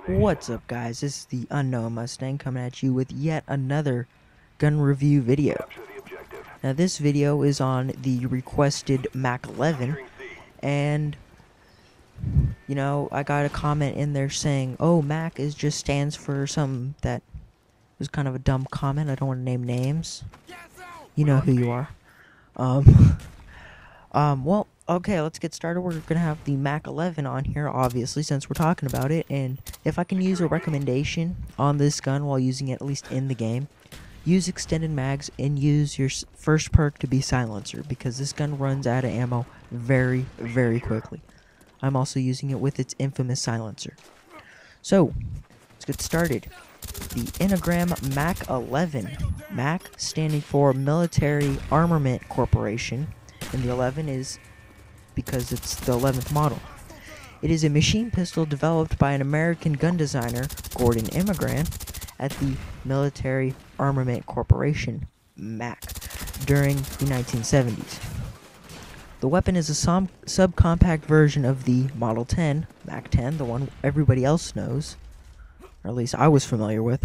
What's up, guys? This is the Unknown Mustang coming at you with yet another gun review video. Now this video is on the requested MAC11, and you know, I got a comment in there saying, oh, MAC is just stands for something that was kind of a dumb comment. I don't want to name names. You know who you are. Well, okay, let's get started. We're gonna have the MAC11 on here, obviously, since we're talking about it. And if I can use a recommendation on this gun while using it, at least in the game, use extended mags and use your first perk to be silencer, because this gun runs out of ammo very, very quickly. I'm also using it with its infamous silencer. So, let's get started. The Enneagram MAC11. MAC standing for Military Armament Corporation, and the 11 is because it's the 11th model. It is a machine pistol developed by an American gun designer, Gordon Immigrant, at the Military Armament Corporation, MAC, during the 1970s. The weapon is a subcompact version of the Model 10, MAC-10, the one everybody else knows, or at least I was familiar with,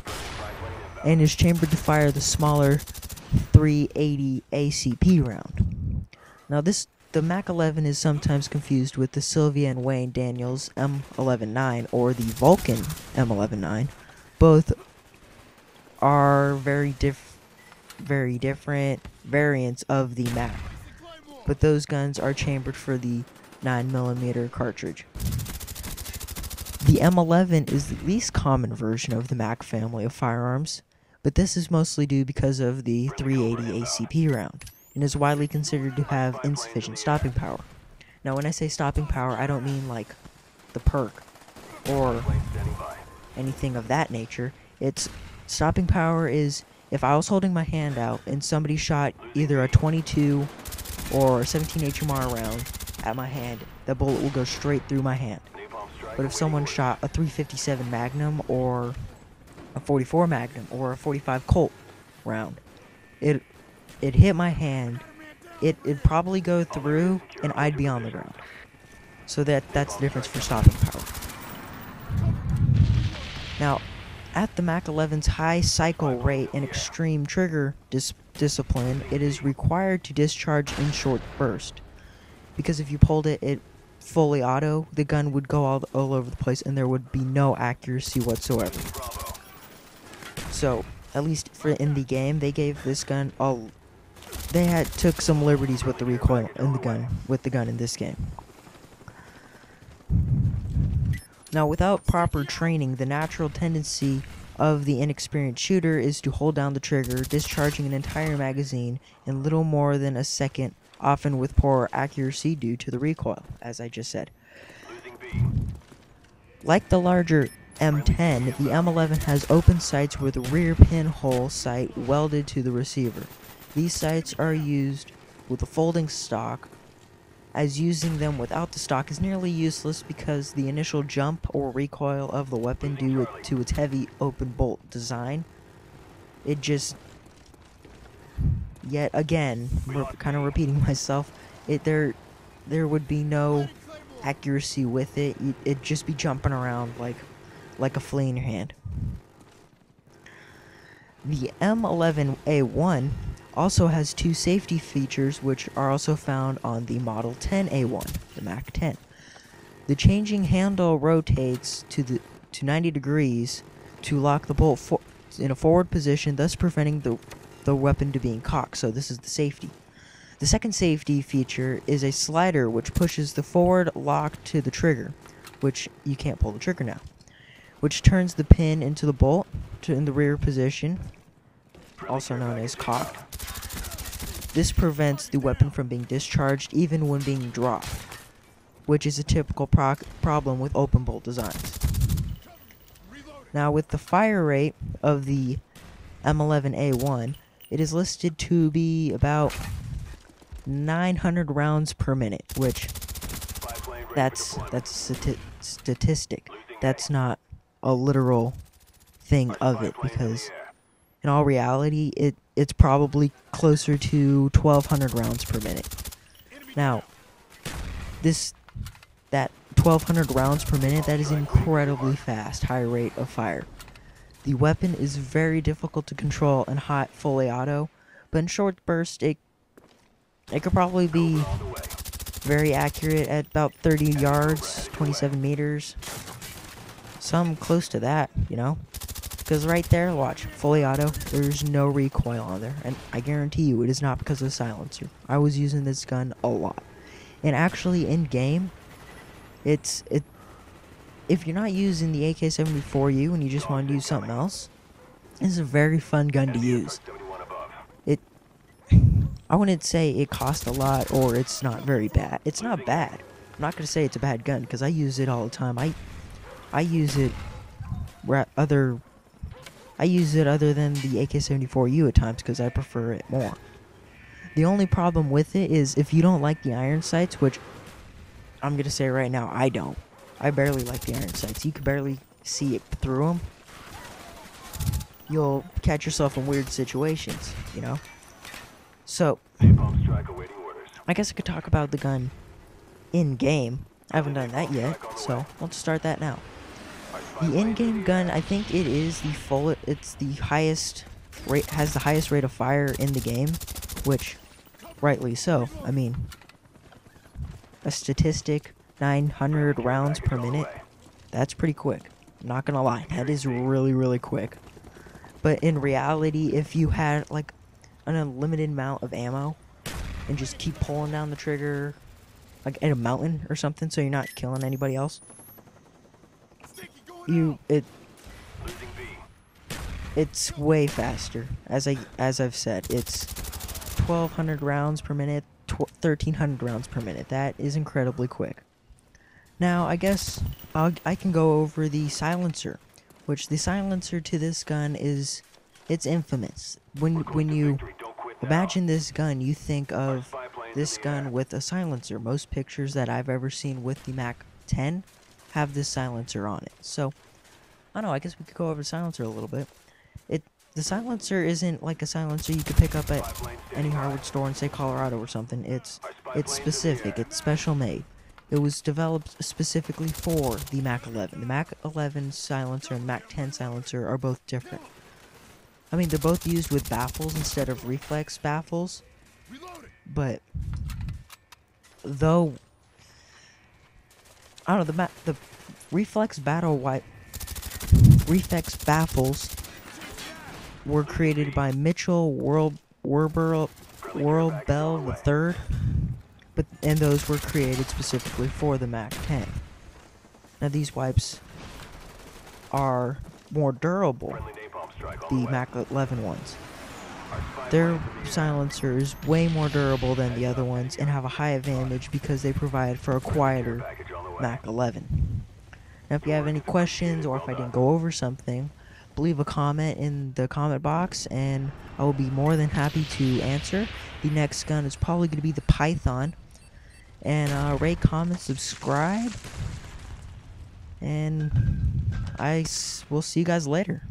and is chambered to fire the smaller 380 ACP round. Now the MAC-11 is sometimes confused with the Sylvia and Wayne Daniels M11-9 or the Vulcan M11-9. Both are very different variants of the MAC, but those guns are chambered for the 9mm cartridge. The M11 is the least common version of the MAC family of firearms, but this is mostly due because of the 380 ACP round, and is widely considered to have insufficient stopping power. Now, when I say stopping power, I don't mean like the perk or anything of that nature. It's stopping power is if I was holding my hand out and somebody shot either a 22 or a 17 HMR round at my hand, the bullet will go straight through my hand. But if someone shot a 357 Magnum or a 44 Magnum or a 45 Colt round, it hit my hand, it'd probably go through, and I'd be on the ground. So that's the difference for stopping power. Now, at the MAC-11's high cycle rate and extreme trigger discipline, it is required to discharge in short bursts. Because if you pulled it fully auto, the gun would go all over the place and there would be no accuracy whatsoever. So, at least in the game, they gave this gun took some liberties with the recoil in the gun in this game. Now, without proper training, the natural tendency of the inexperienced shooter is to hold down the trigger, discharging an entire magazine in little more than a second, often with poor accuracy due to the recoil, as I just said. Like the larger M10, the M11 has open sights with a rear pinhole sight welded to the receiver. These sights are used with a folding stock, as using them without the stock is nearly useless because the initial jump or recoil of the weapon due to its heavy open bolt design, it just, yet again, we're kind of repeating myself, there would be no accuracy with it. It'd just be jumping around like a flea in your hand. The M11A1 also has two safety features which are also found on the Model 10A1, the MAC-10. The changing handle rotates to 90 degrees to lock the bolt in a forward position, thus preventing the weapon to being cocked. So this is the safety. The second safety feature is a slider which pushes the forward lock to the trigger, which you can't pull the trigger now, which turns the pin into the bolt in the rear position, also known as cocked. This prevents the weapon from being discharged even when being dropped, which is a typical problem with open bolt designs. Now, with the fire rate of the M11A1, it is listed to be about 900 rounds per minute, which that's a statistic. That's not a literal thing of it, because in all reality, it's probably closer to 1,200 rounds per minute. Now, that 1,200 rounds per minute. That is incredibly fast, high rate of fire. The weapon is very difficult to control in hot, fully auto, but in short burst, it could probably be very accurate at about 30 yards, 27 meters. Some close to that, you know? Because right there, watch, fully auto, there's no recoil on there. And I guarantee you, it is not because of the silencer. I was using this gun a lot. And actually, in-game, if you're not using the AK-74U and you just want to use something else, it's a very fun gun to use. I wouldn't say it costs a lot or it's not very bad. It's not bad. I'm not going to say it's a bad gun because I use it all the time. I use it other than the AK-74U at times because I prefer it more. The only problem with it is if you don't like the iron sights, which I'm going to say right now, I don't. I barely like the iron sights. You can barely see it through them. You'll catch yourself in weird situations, you know? So, I guess I could talk about the gun in-game. I haven't done that yet, so let's start that now. The in-game gun, I think it is it's the highest rate, has the highest rate of fire in the game, which, rightly so. I mean, a statistic, 900 rounds per minute, that's pretty quick. I'm not gonna lie, that is really, really quick. But in reality, if you had, like, an unlimited amount of ammo and just keep pulling down the trigger like in a mountain or something so you're not killing anybody else, it's way faster. As I've said, it's 1,200 rounds per minute, 1,300 rounds per minute. That is incredibly quick. Now I guess I can go over the silencer, which the silencer to this gun it's infamous. When you imagine this gun, you think of this gun with a silencer. Most pictures that I've ever seen with the MAC11 have this silencer on it. So, I don't know, I guess we could go over the silencer a little bit. The silencer isn't like a silencer you could pick up at any hardware store in, say, Colorado or something. It's specific. It's special made. It was developed specifically for the MAC11. The MAC11 silencer and MAC10 silencer are both different. I mean, they're both used with baffles instead of reflex baffles, but though I don't know, the reflex baffles were created by Mitchell Wurlbell III, and those were created specifically for the MAC10. Now these wipes are more durable. The MAC11 ones. Their silencer is way more durable than the other ones and have a high advantage because they provide for a quieter MAC11. Now if you have any questions or if I didn't go over something, leave a comment in the comment box and I will be more than happy to answer. The next gun is probably going to be the Python. And rate, comment, subscribe. And I will see you guys later.